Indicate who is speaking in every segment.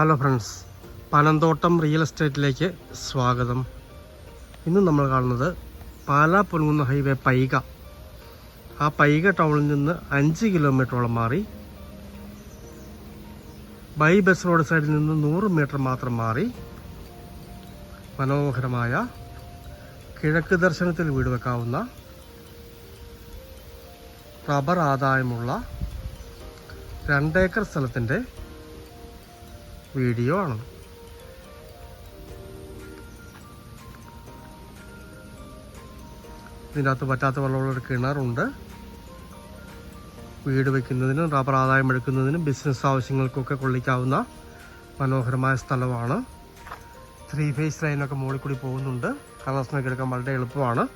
Speaker 1: Hello friends, Panamthottam real എസ്റ്റേറ്റിലേക്ക് സ്വാഗതം. ഇന്ന് നമ്മൾ കാണുന്നത് പാലാ പൊൻകുന്ന് ഹൈവേ പൈക. ആ പൈക ടൗണിൽ നിന്ന് 5 കിലോമീറ്ററോളം മാറി ബൈ ബസ് റോഡ് സൈഡിൽ നിന്ന് 100 മീറ്റർ മാത്രം മാറി മനോഹരമായ കിഴക്ക് ദർശനത്തിൽ വീട് വെക്കാവുന്ന റബ്ബർ ആദായമുള്ള 2 ഏക്കർ സ്ഥലത്തിൻ്റെ വീഡിയോ ആണ്. ഇതിനകത്ത് പറ്റാത്ത വെള്ളമുള്ള ഒരു കിണറുണ്ട്. വീട് വയ്ക്കുന്നതിനും റബ്ബർ ആദായം എടുക്കുന്നതിനും ബിസിനസ് ആവശ്യങ്ങൾക്കൊക്കെ കൊള്ളിക്കാവുന്ന മനോഹരമായ സ്ഥലമാണ്. 3 ഫേസ് ലൈനൊക്കെ മുകളിൽ കൂടി പോകുന്നുണ്ട്. കണക്ഷനൊക്കെ എടുക്കാൻ വളരെ എളുപ്പമാണ്.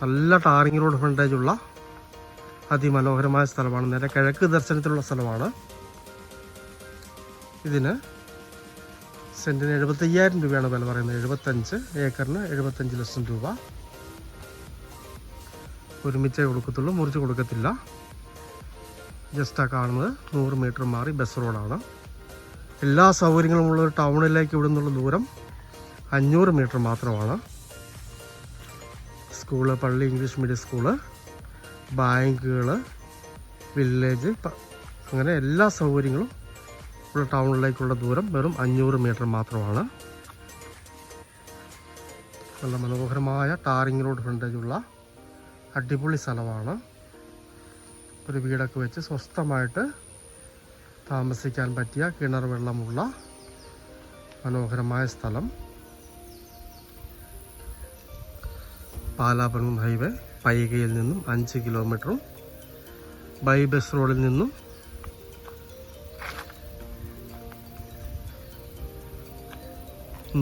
Speaker 1: നല്ല ടാറിംഗ് റോഡ് ഫ്രണ്ടേജുള്ള അതിമനോഹരമായ സ്ഥലമാണ്. നേരെ കിഴക്ക് ദർശനത്തിലുള്ള സ്ഥലമാണ്. ഇതിന് സെൻറ്റിന് 75,000 രൂപയാണ് വില പറയുന്നത്. 75 ഏക്കറിന് 75 ലക്ഷം രൂപ. ഒരുമിച്ചേ കൊടുക്കത്തുള്ളൂ, മുറിച്ച് കൊടുക്കത്തില്ല. ജസ്റ്റ് ആ കാണുന്നത് 100 മീറ്റർ മാറി ബസ് റോഡാണ്. എല്ലാ സൗകര്യങ്ങളും ഉള്ള ഒരു ടൗണിലേക്ക് ഇവിടെ നിന്നുള്ള ദൂരം 500 മീറ്റർ മാത്രമാണ്. സ്കൂള്, പള്ളി, ഇംഗ്ലീഷ് മീഡിയം സ്കൂള്, ബാങ്കുകൾ, വില്ലേജ്, അങ്ങനെ എല്ലാ സൗകര്യങ്ങളും ഉള്ള ടൗണിലേക്കുള്ള ദൂരം വെറും 500 മീറ്റർ മാത്രമാണ്. നല്ല മനോഹരമായ ടാറിംഗ് റോഡ് ഫ്രണ്ടേജുള്ള അടിപൊളി സ്ഥലമാണ്. ഒരു വീടൊക്കെ വെച്ച് സ്വസ്ഥമായിട്ട് താമസിക്കാൻ പറ്റിയ കിണർ വെള്ളമുള്ള മനോഹരമായ സ്ഥലം. പാലാ പൊൻകുന്ന് ഹൈവേ പൈകയിൽ നിന്നും 5 കിലോമീറ്ററും ബൈ ബസ് റോഡിൽ നിന്നും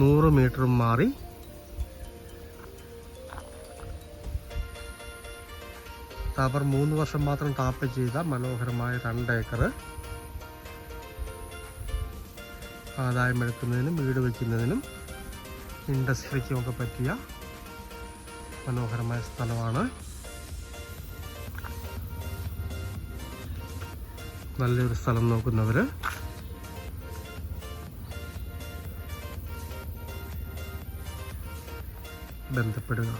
Speaker 1: 100 മീറ്ററും മാറി റബ്ബർ 3 വർഷം മാത്രം ടാപ്പ് ചെയ്ത മനോഹരമായ 2 ഏക്കർ ആദായം എടുക്കുന്നതിനും വീട് വയ്ക്കുന്നതിനും ഇൻഡസ്ട്രിക്കും ഒക്കെ പറ്റിയ മനോഹരമായ സ്ഥലമാണ്. നല്ലൊരു സ്ഥലം നോക്കുന്നവർ ബന്ധപ്പെടുക.